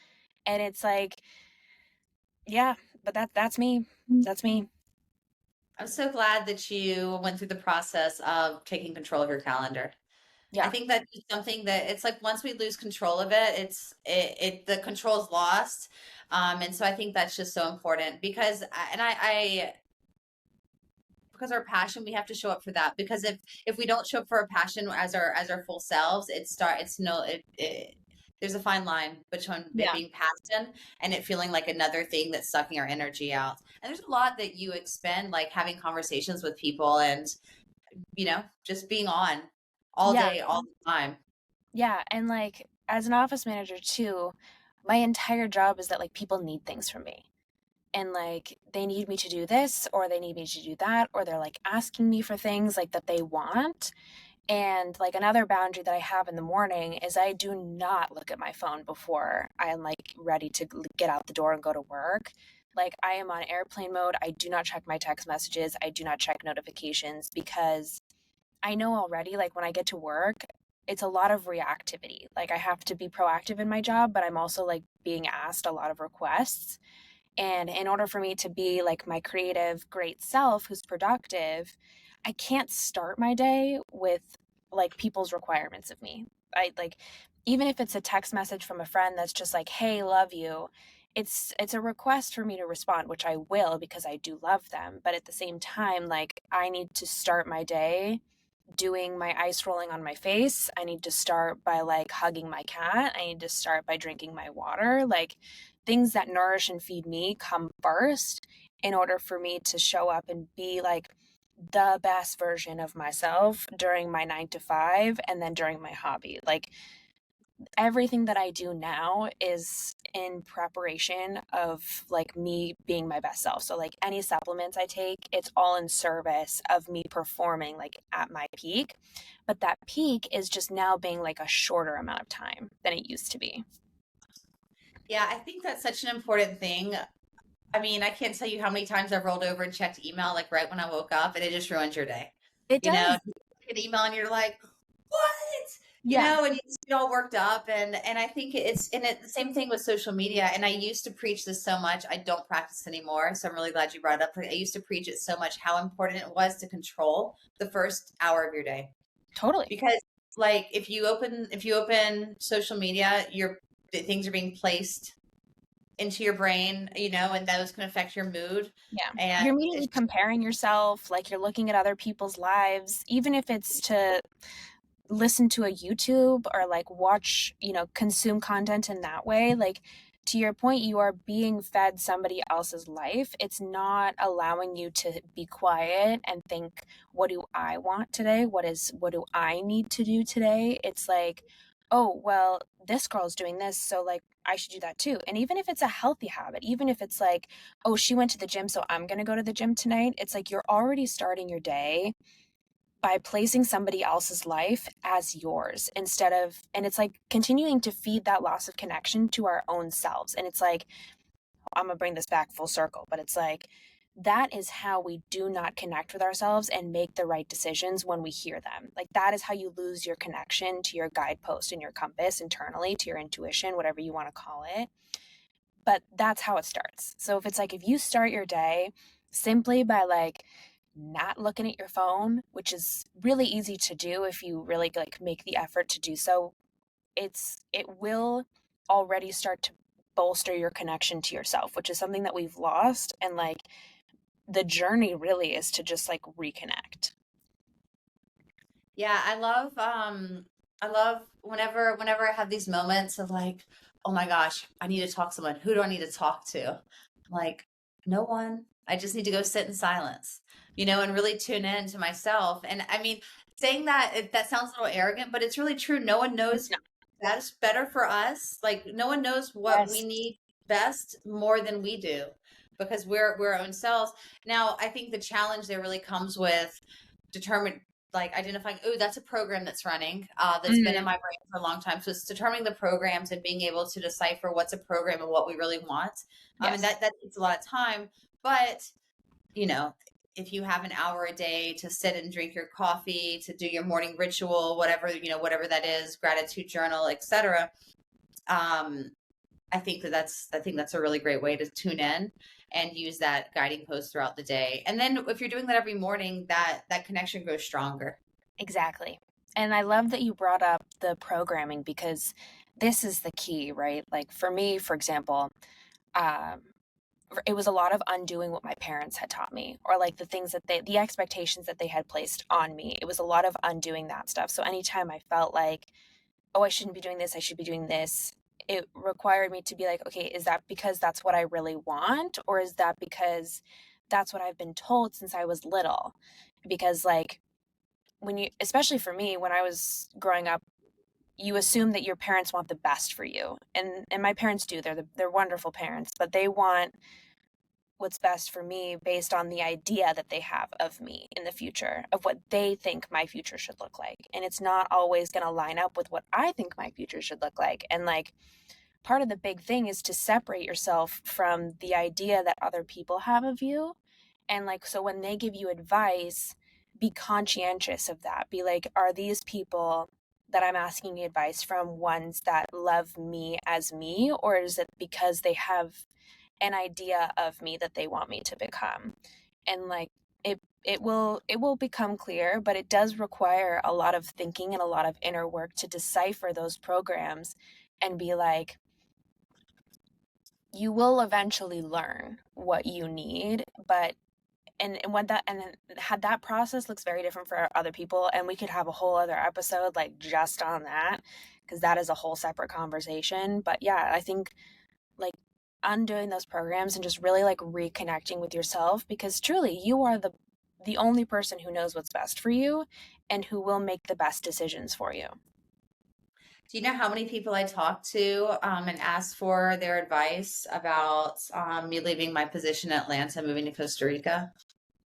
And it's like, yeah, but that's me. That's me. I'm so glad that you went through the process of taking control of your calendar. I Yeah. think that's just something that it's like once we lose control of it, the control's lost. And so I think that's just so important because because our passion, we have to show up for that. Because if we don't show up for our passion as our full selves, it's no it there's a fine line between it Yeah. being passion and it feeling like another thing that's sucking our energy out. And there's a lot that you expend like having conversations with people and just being on all Yeah. day, all the time. Yeah, and like as an office manager too, my entire job is that like people need things from me. And like they need me to do this or they need me to do that, or they're like asking me for things like that they want. And like another boundary that I have in the morning is I do not look at my phone before I am like ready to get out the door and go to work. Like I am on airplane mode. I do not check my text messages. I do not check notifications, because I know already, like when I get to work, it's a lot of reactivity. Like I have to be proactive in my job, but I'm also like being asked a lot of requests. And in order for me to be like my creative, great self who's productive, I can't start my day with like people's requirements of me. I like, even if it's a text message from a friend that's just like, "Hey, love you." It's a request for me to respond, which I will because I do love them. But at the same time, like I need to start my day doing my ice rolling on my face. I need to start by like hugging my cat. I need to start by drinking my water. Like things that nourish and feed me come first in order for me to show up and be like the best version of myself during my 9 to 5 and then during my hobby. Like everything that I do now is in preparation of like me being my best self. So like any supplements I take, it's all in service of me performing like at my peak. But that peak is just now being like a shorter amount of time than it used to be. Yeah, I think that's such an important thing. I mean, I can't tell you how many times I've rolled over and checked email like right when I woke up and it just ruins your day. It You know, does. you look at email and you're like, what? Yeah, And you just get all worked up and I think the same thing with social media. And I used to preach this so much. I don't practice anymore. So I'm really glad you brought it up. I used to preach it so much how important it was to control the first hour of your day. totally. Because like if you open social media, things are being placed into your brain, and those can affect your mood. Yeah. And You're it's immediately comparing yourself, like you're looking at other people's lives, even if it's to listen to a YouTube or like watch, consume content in that way. Like to your point, you are being fed somebody else's life. It's not allowing you to be quiet and think, what do I want today? What do I need to do today? It's like, oh, well, this girl's doing this, so like I should do that too. And even if it's a healthy habit, even if it's like, oh, she went to the gym, so I'm going to go to the gym tonight, it's like you're already starting your day by placing somebody else's life as yours instead of, and it's like continuing to feed that loss of connection to our own selves. And it's like, I'm gonna bring this back full circle, but it's like, that is how we do not connect with ourselves and make the right decisions when we hear them. Like, that is how you lose your connection to your guidepost and your compass internally, to your intuition, whatever you want to call it. But that's how it starts. So if it's like, if you start your day simply by like not looking at your phone, which is really easy to do if you really like make the effort to do so, it will already start to bolster your connection to yourself, which is something that we've lost. And like the journey really is to just like reconnect. Yeah, I love whenever I have these moments of like, oh my gosh, I need to talk to someone. Who do I need to talk to? I'm like, no one. I just need to go sit in silence, and really tune in to myself. And I mean, saying that that sounds a little arrogant, but it's really true. No one knows No. best better for us. Like no one knows what we Yes. need best more than we do because we're our own selves. Now, I think the challenge there really comes with determine like identifying, oh, that's a program that's running, that's been in Mm, my brain for a long time. So it's determining the programs and being able to decipher what's a program and what we really want. And yes. that takes a lot of time. But, you know, if you have an hour a day to sit and drink your coffee, to do your morning ritual, whatever, whatever that is, gratitude journal, etc. Um, I think that's a really great way to tune in and use that guiding post throughout the day. And then if you're doing that every morning, that connection grows stronger. Exactly. And I love that you brought up the programming because this is the key, right? Like for me, for example, um, it was a lot of undoing what my parents had taught me, or like the things that the expectations that they had placed on me. It was a lot of undoing that stuff. So anytime I felt like, oh, I shouldn't be doing this, I should be doing this, it required me to be like, okay, is that because that's what I really want? Or is that because that's what I've been told since I was little? Because like, when you, especially for me, when I was growing up, you assume that your parents want the best for you, and my parents do. They're wonderful parents, but they want what's best for me based on the idea that they have of me in the future, of what they think my future should look like, and it's not always going to line up with what I think my future should look like. And like part of the big thing is to separate yourself from the idea that other people have of you. And like, so when they give you advice, be conscientious of that. Be like, are these people that I'm asking advice from ones that love me as me, or is it because they have an idea of me that they want me to become? And like, it will become clear, but it does require a lot of thinking and a lot of inner work to decipher those programs and be like, you will eventually learn what you need. But and what that and had that process looks very different for other people, and we could have a whole other episode like just on that, because that is a whole separate conversation. But yeah, I think like undoing those programs and just really like reconnecting with yourself, because truly you are the only person who knows what's best for you and who will make the best decisions for you. Do you know how many people I talked to and asked for their advice about me leaving my position in Atlanta, moving to Costa Rica?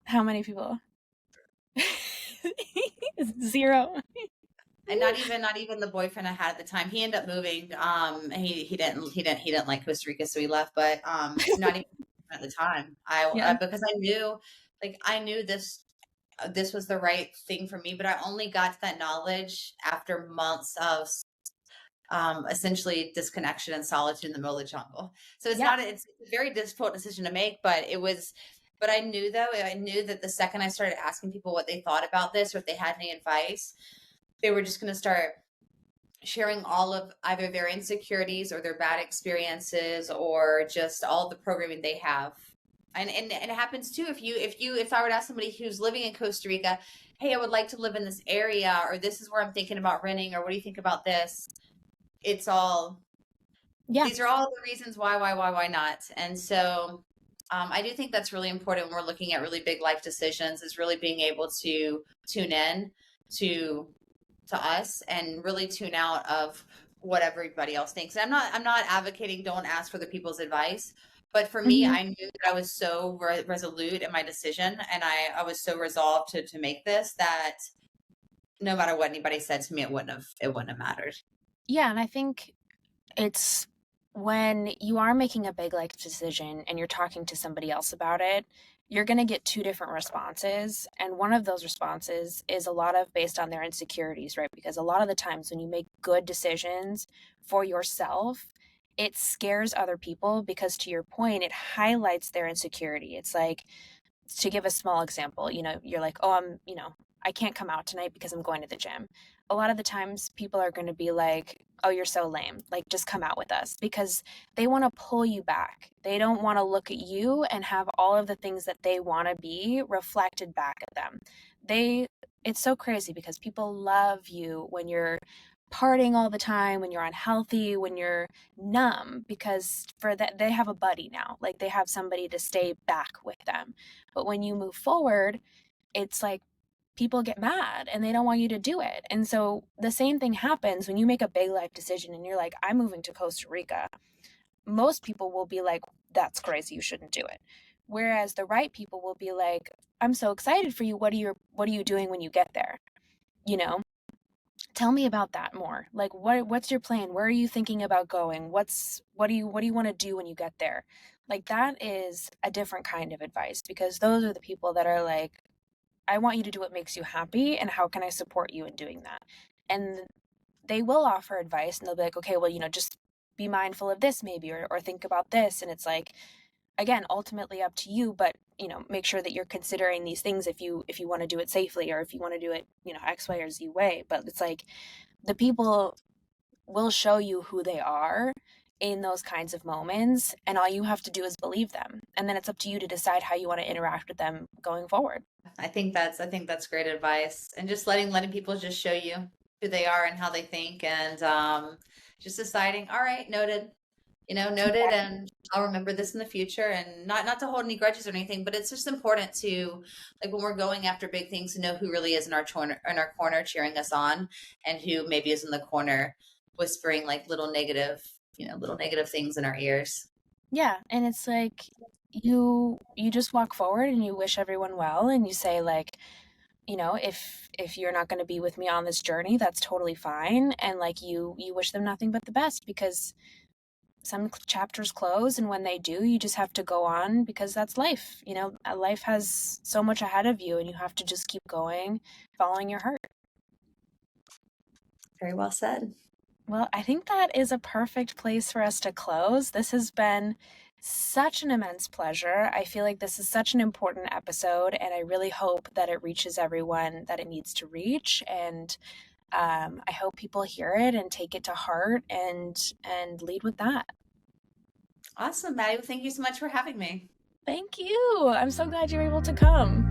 How many people? Zero. And not even the boyfriend I had at the time. He ended up moving. He didn't like Costa Rica, so he left. But not even at the time. Yeah. Because I knew this was the right thing for me. But I only got to that knowledge after months of essentially disconnection and solitude in the middle of the jungle. So Yeah. it's a very difficult decision to make, but but I knew though, I knew that the second I started asking people what they thought about this or if they had any advice, they were just going to start sharing all of either their insecurities or their bad experiences or just all the programming they have. And it happens too if I were to ask somebody who's living in Costa Rica, hey, I would like to live in this area, or this is where I'm thinking about renting, or what do you think about this? It's all Yeah. these are all the reasons why not. And so I do think that's really important when we're looking at really big life decisions, is really being able to tune in to us and really tune out of what everybody else thinks. And I'm not advocating don't ask for the people's advice, but for me, Hmm. I knew that I was so resolute in my decision, and I was so resolved to make this, that no matter what anybody said to me, it wouldn't have mattered. Yeah, and I think it's when you are making a big life decision and you're talking to somebody else about it, you're going to get two different responses. And one of those responses is a lot of based on their insecurities, right? Because a lot of the times when you make good decisions for yourself, it scares other people because, to your point, it highlights their insecurity. It's like, to give a small example, you're like, oh, I'm I can't come out tonight because I'm going to the gym. A lot of the times people are going to be like, oh, you're so lame. Like, just come out with us, because they want to pull you back. They don't want to look at you and have all of the things that they want to be reflected back at them. They, it's so crazy because people love you when you're partying all the time, when you're unhealthy, when you're numb, because for that they have a buddy now. Like, they have somebody to stay back with them. But when you move forward, it's like people get mad and they don't want you to do it. And so the same thing happens when you make a big life decision and you're like, I'm moving to Costa Rica. Most people will be like, that's crazy, you shouldn't do it. Whereas the right people will be like, I'm so excited for you. What are you doing when you get there? You know? Tell me about that more. Like, what's your plan? Where are you thinking about going? What do you want to do when you get there? Like, that is a different kind of advice, because those are the people that are like, I want you to do what makes you happy, and how can I support you in doing that? And they will offer advice, and they'll be like, okay, well, just be mindful of this maybe, or think about this. And it's like, again, ultimately up to you, but make sure that you're considering these things if you want to do it safely, or if you want to do it, X, Y, or Z way. But it's like the people will show you who they are in those kinds of moments, and all you have to do is believe them. And then it's up to you to decide how you want to interact with them going forward. I think that's great advice. And just letting people just show you who they are and how they think, and just deciding, all right, noted, noted, and I'll remember this in the future. And not to hold any grudges or anything, but it's just important to, like, when we're going after big things, to know who really is in our corner cheering us on, and who maybe is in the corner whispering like little negative things in our ears. Yeah, and it's like you just walk forward and you wish everyone well, and you say like, if you're not going to be with me on this journey, that's totally fine. And like, you wish them nothing but the best, because some chapters close, and when they do, you just have to go on, because that's life. Life has so much ahead of you, and you have to just keep going, following your heart. Very well said. Well, I think that is a perfect place for us to close. This has been such an immense pleasure. I feel like this is such an important episode, and I really hope that it reaches everyone that it needs to reach. And I hope people hear it and take it to heart, and lead with that. Awesome, Maddie. Well, thank you so much for having me. Thank you. I'm so glad you were able to come.